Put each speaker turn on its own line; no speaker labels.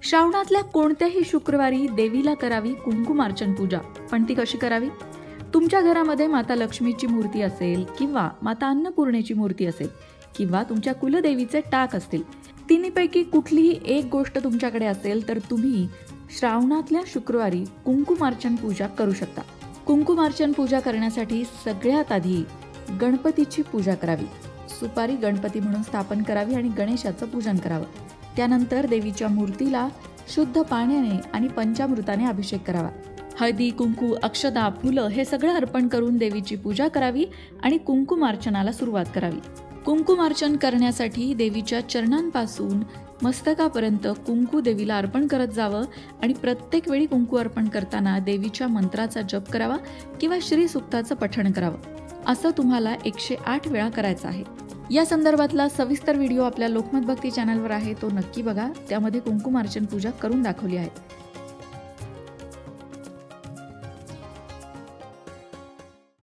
श्रावणातल्या कोणत्याही शुक्रवारी देवीला करावी कुंकुमार्चन पूजा. पण ती कशी करावी? तुमच्या घरामध्ये माता लक्ष्मीची मूर्ती असेल किंवा माता अन्नपूर्णेची मूर्ती असेल किंवा तुमच्या कुलदेवीचे टाक असतील, तिन्हीपैकी कुठलीही एक गोष्ट तुमच्याकडे असेल तर तुम्ही श्रावणातल्या शुक्रवारी कुंकुमार्चन पूजा करू शकता. कुंकुमार्चन पूजा करण्यासाठी सगळ्यात आधी गणपतीची पूजा करावी. सुपारी गणपती म्हणून स्थापन करावी आणि गणेशाचं पूजन करावं. त्यानंतर देवीच्या मूर्तीला शुद्ध पाण्याने आणि पंचामृताने अभिषेक करावा. हळदी, कुंकू, अक्षता, फुलं हे सगळं अर्पण करून देवीची पूजा करावी आणि कुंकुमार्चनाला सुरुवात करावी. कुंकुमार्चन करण्यासाठी देवीच्या चरणांपासून मस्तकापर्यंत कुंकू देवीला अर्पण करत जावं आणि प्रत्येक वेळी कुंकू अर्पण करताना देवीच्या मंत्राचा जप करावा किंवा श्री सुक्ताचं पठण करावं. असं तुम्हाला 108 वेळा करायचं आहे. या संदर्भातला सविस्तर व्हिडिओ आपल्या लोकमत भक्ती चॅनलवर आहे, तो नक्की बघा. त्यामध्ये कुंकुमार्चन पूजा करून दाखवली आहे.